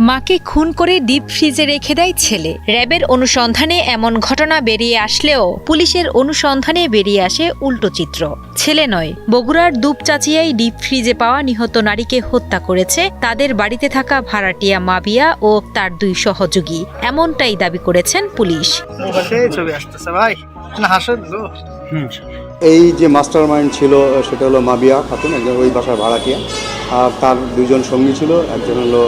মাকে খুন করে ডিপ ফ্রিজে রেখে দেয় ছেলে। র্যাবের অনুসন্ধানে এমন ঘটনা বেরিয়ে আসলেও পুলিশের অনুসন্ধানে বেরিয়ে আসে উল্টো চিত্র। ছেলে নয়, বগুড়ার দুপচাচিয়ায় ডিপ ফ্রিজে পাওয়া নিহত নারীকে হত্যা করেছে তাদের বাড়িতে থাকা ভাড়াটিয়া মাবিয়া ও তার 2 সহযোগী, এমনটাই দাবি করেছেন পুলিশ। এই যে মাস্টার মাইন্ড ছিল সেটা হলো মাবিয়া খাতুন, একজন ওই বাসার ভাড়াটিয়া, আর তার 2 জন সঙ্গী ছিল, একজন হলো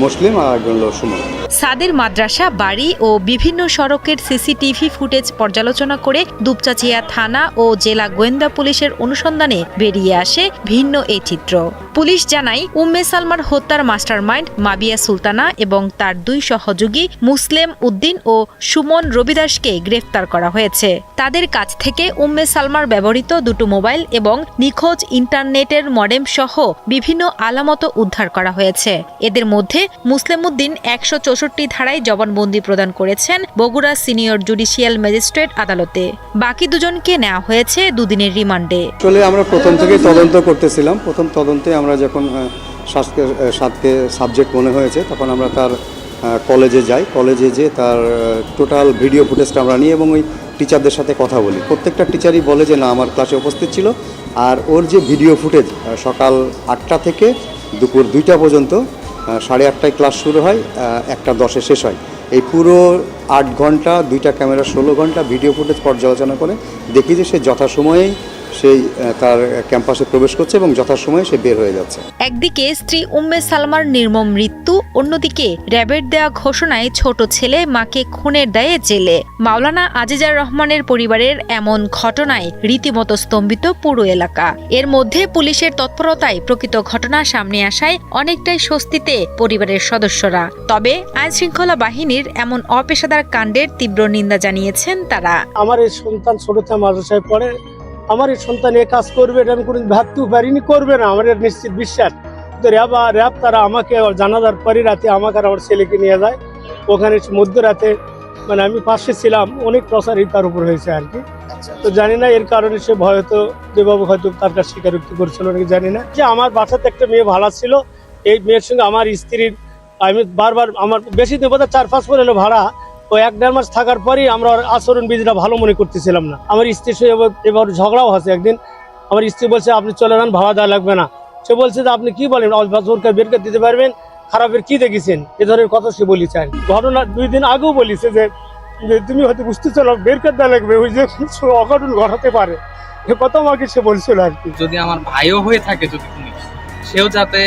মুসলিম আর একজন হলো সুমন। সাদের মাদ্রাসা, বাড়ি ও বিভিন্ন সড়কের সিসিটিভি ফুটেজ পর্যালোচনা করে দুপচাচিয়া থানা ও জেলা গোয়েন্দা পুলিশের অনুসন্ধানে বেরিয়ে আসে ভিন্ন এই চিত্র। পুলিশ জানায়, উম্মে সালমার হত্যার মাস্টারমাইন্ড মাবিয়া সুলতানা এবং তার 2 সহযোগী মুসলিম উদ্দিন ও সুমন রবিদাসকে গ্রেফতার করা হয়েছে। তাদের কাছ থেকে উম্মে সালমার ব্যবহৃত 2টো মোবাইল এবং নিখোঁজ ইন্টারনেটের মডেম সহ বিভিন্ন আলামত উদ্ধার করা হয়েছে। এদের মধ্যে মুসলিম উদ্দিন 164 ধারায় জবানবন্দি প্রদান করেছেন বগুড়া সিনিয়র জুডিশিয়াল ম্যাজিস্ট্রেট আদালতে। বাকি 2 জনকে নেওয়া হয়েছে 2 দিনের রিমান্ডে। আসলে আমরা প্রথম থেকেই তদন্ত করতেছিলাম। প্রথম তদন্তে আমরা যখন সাতকে সাবজেক্ট মনে হয়েছে তখন আমরা তার কলেজে যাই। কলেজে যে তার টোটাল ভিডিও ফুটেজটা আমরা নিই এবং ওই টিচারদের সাথে কথা বলি। প্রত্যেকটা টিচারই বলে যে না, আমার ক্লাসে উপস্থিত ছিল। আর ওর যে ভিডিও ফুটেজ সকাল 8টা থেকে দুপুর 2টা পর্যন্ত, 8:30টায় ক্লাস শুরু হয়, 1:10-এ শেষ হয়। এই পুরো 8 ঘন্টা 2টা ক্যামেরা 16 ঘন্টা ভিডিও ফুটেজ পর্যালোচনা করে দেখি যে সে যথাসময়েই সেই তার ক্যাম্পাসে প্রবেশ করছে এবং যথাসময়ে সে বের হয়ে যাচ্ছে। একদিকে স্ত্রী উম্মে সালমার নির্মম মৃত্যু, অন্যদিকে র্যাবের দেয়া ঘোষণায় ছোট ছেলে মাকে খুনের দায়ে জেলে। মাওলানা আজিজার রহমানের পরিবারের এমন ঘটনায় রীতিমতো স্তম্ভিত পুরো এলাকা। এর মধ্যে পুলিশের তৎপরতায় প্রকৃত ঘটনা সামনে আসায় অনেকটাই স্বস্তিতে পরিবারের সদস্যরা। তবে আইনশৃঙ্খলা বাহিনীর এমন অপেশাদার কাণ্ডের তীব্র নিন্দা জানিয়েছেন তারা। আমার এই সন্তান ছোটতে মাদ্রাসায় পড়ে, আমার এই সন্তান এ কাজ করবে এটা আমি কোনোদিন ভাবতেও পারিনি, করবে না, আমার নিশ্চিত বিশ্বাস। তো র্যাব তারা আমাকে জানাজার পরে রাতে আমাকে আর আমার ছেলেকে নিয়ে যায় ওখানে মধ্যরাতে, মানে আমি পাশে ছিলাম, অনেক প্রচারই তার উপর হয়েছে আর কি। তো জানি না এর কারণে সে হয়তো যেভাবে হয়তো তার কাছে স্বীকারোক্তি করছিল নাকি জানি না। যে আমার বাসাতে একটা মেয়ে ভাড়া ছিল, এই মেয়ের সঙ্গে আমার স্ত্রীর আমি বারবার, আমার বেশি দিন বোধহয় 4-5 করে এলো ভাড়া, ওই 1-1.5 মাস থাকার পরেই আমরা আচরণ বিধিটা ভালো মনে করতেছিলাম না। আমার স্ত্রীর সঙ্গে এবার ঝগড়াও হয়েছে। একদিন আমার স্ত্রী বলছে আপনি চলে যান, ভাড়া দেওয়া লাগবে না। সে বলছে যে আপনি কি বলেন, জোরকে বের করে দিতে পারবেন, খারাপের কি দেখেছেন, এ ধরনের কথা সে বলেছে। ঘটনা 2 দিন আগেও বলেছে যে তুমি হয়তো বুঝতে চলো, বের করে দেওয়া লাগবে, ওই যে অঘটন ঘটাতে পারে, এ কথা আমাকে সে বলছিল আর কি। যদি আমার ভাইও হয়ে থাকে, যদি সেও যাতে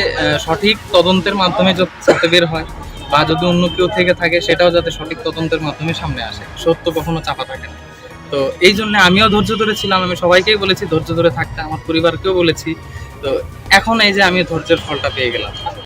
সঠিক তদন্তের মাধ্যমে যাতে বের হয়, বা যদি অন্য কেউ থেকে থাকে সেটাও যাতে সঠিক তদন্তের মাধ্যমে সামনে আসে। সত্য কখনো চাপা থাকে না। তো এই জন্য আমিও ধৈর্য ধরেছিলাম। আমি সবাইকেই বলেছি ধৈর্য ধরে থাকতে, আমার পরিবারকেও বলেছি। তো এখন এই যে আমি ধৈর্যের ফলটা পেয়ে গেলাম।